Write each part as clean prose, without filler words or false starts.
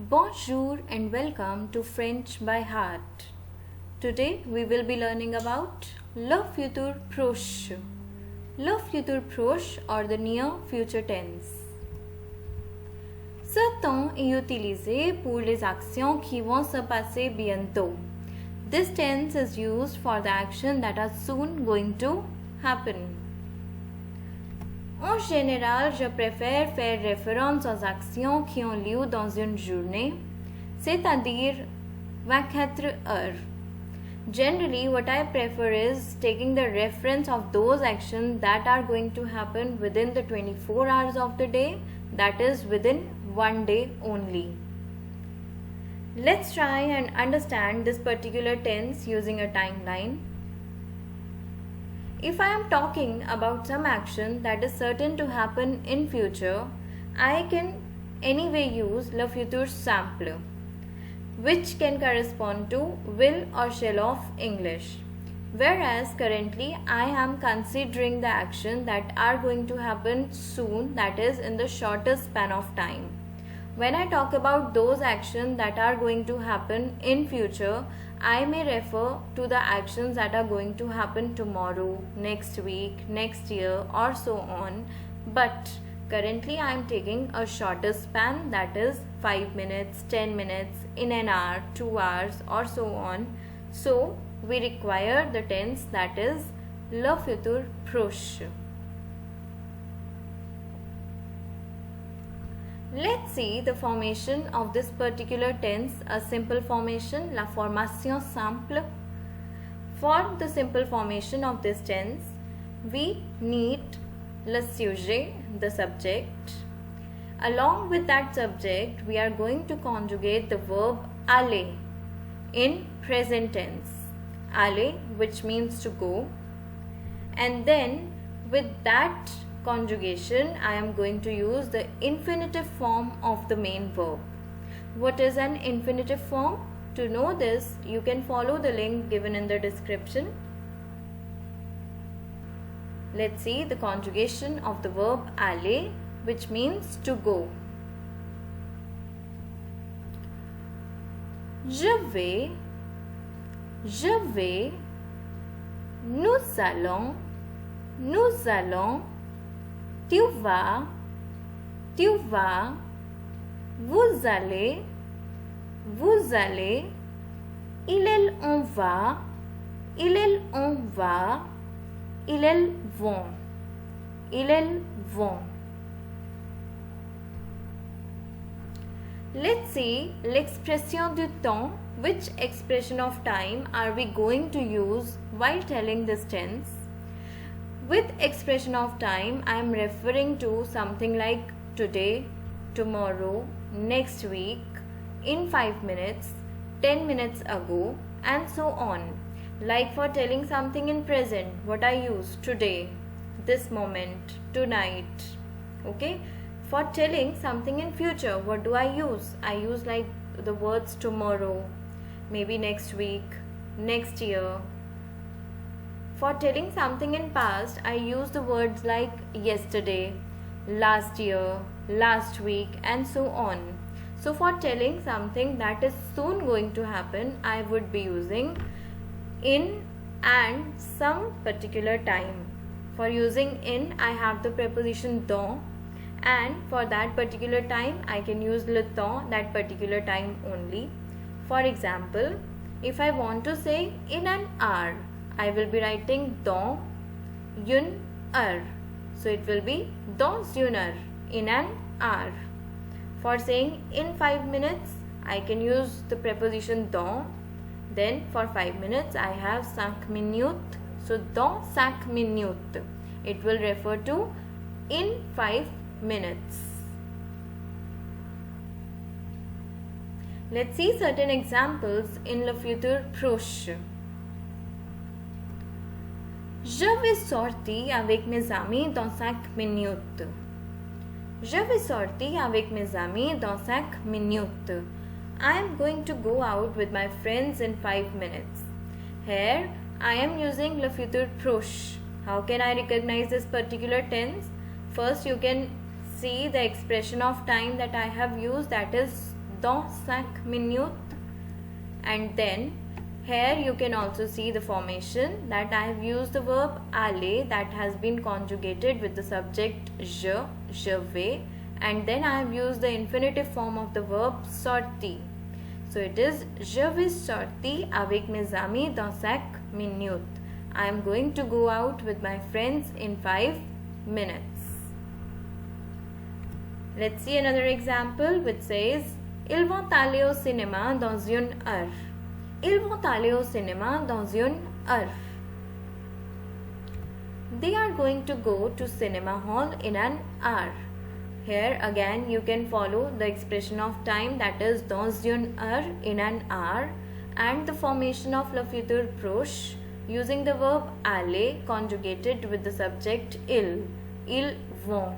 Bonjour and welcome to French by Heart. Today we will be learning about le futur proche. Le futur proche or the near future tense. Ce temps est utilisé pour les actions qui vont se passer bientôt. This tense is used for the action that are soon going to happen. En général, je préfère faire référence aux actions qui ont lieu dans une journée, c'est-à-dire 24 heures. Generally, what I prefer is taking the reference of those actions that are going to happen within the 24 hours of the day, that is within one day only. Let's try and understand this particular tense using a timeline. If I am talking about some action that is certain to happen in future, I can anyway use le futur simple, which can correspond to will or shall of English. Whereas currently I am considering the action that are going to happen soon, that is in the shortest span of time. When I talk about those actions that are going to happen in future, I may refer to the actions that are going to happen tomorrow, next week, next year or so on. But currently I am taking a shorter span, that is 5 minutes, 10 minutes, in an hour, 2 hours or so on. So we require the tense that is le futur proche. Let's see the formation of this particular tense, a simple formation, la formation simple. For the simple formation of this tense, we need le sujet, the subject. Along with that subject, we are going to conjugate the verb aller in present tense. Aller, which means to go. And then with that conjugation, I am going to use the infinitive form of the main verb. What is an infinitive form? To know this, you can follow the link given in the description. Let's see the conjugation of the verb aller, which means to go. Je vais, nous allons, tu vas, vous allez, il, on va, on va, ils vont. Let's see l'expression du temps. Which expression of time are we going to use while telling this tense? With expression of time, I am referring to something like today, tomorrow, next week, in 5 minutes, 10 minutes ago, and so on. Like for telling something in present, what I use today, this moment, tonight. Okay. For telling something in future, what do I use? I use like the words tomorrow, maybe next week, next year. For telling something in past, I use the words like yesterday, last year, last week, and so on. So for telling something that is soon going to happen, I would be using in and some particular time. For using in, I have the preposition dans, and for that particular time, I can use le temps, that particular time only. For example, if I want to say in an hour, I will be writing dans une heure. So it will be dans une heure, in an hour. For saying in 5 minutes, I can use the preposition dans. Then for 5 minutes, I have 5 minutes. So dans 5 minutes, it will refer to in 5 minutes. Let's see certain examples in le futur proche. Je vais sortir avec mes amis dans 5 minutes. Je vais sortir avec mes amis dans 5 minutes. I am going to go out with my friends in 5 minutes. Here, I am using le futur proche. How can I recognize this particular tense? First, you can see the expression of time that I have used, that is dans 5 minutes. And then here you can also see the formation that I have used the verb aller that has been conjugated with the subject je vais, and then I have used the infinitive form of the verb sortir. So it is je vais sortir avec mes amis dans 5 minutes. I am going to go out with my friends in 5 minutes. Let's see another example which says ils vont aller au cinéma dans une heure. Ils vont aller au cinéma dans une heure. They are going to go to cinema hall in an hour. Here again you can follow the expression of time, that is dans une heure, in an hour, and the formation of le futur proche using the verb aller conjugated with the subject ils vont,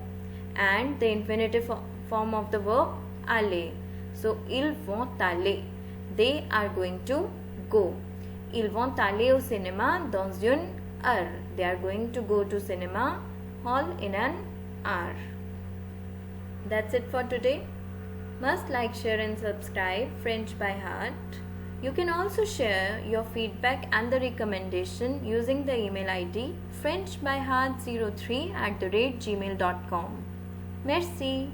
and the infinitive form of the verb aller. So ils vont aller, they are going to go. Ils vont aller au cinéma dans une heure. They are going to go to cinema hall in an hour. That's it for today. Must like, share and subscribe French by Heart. You can also share your feedback and the recommendation using the email ID frenchbyheart03@gmail.com. Merci.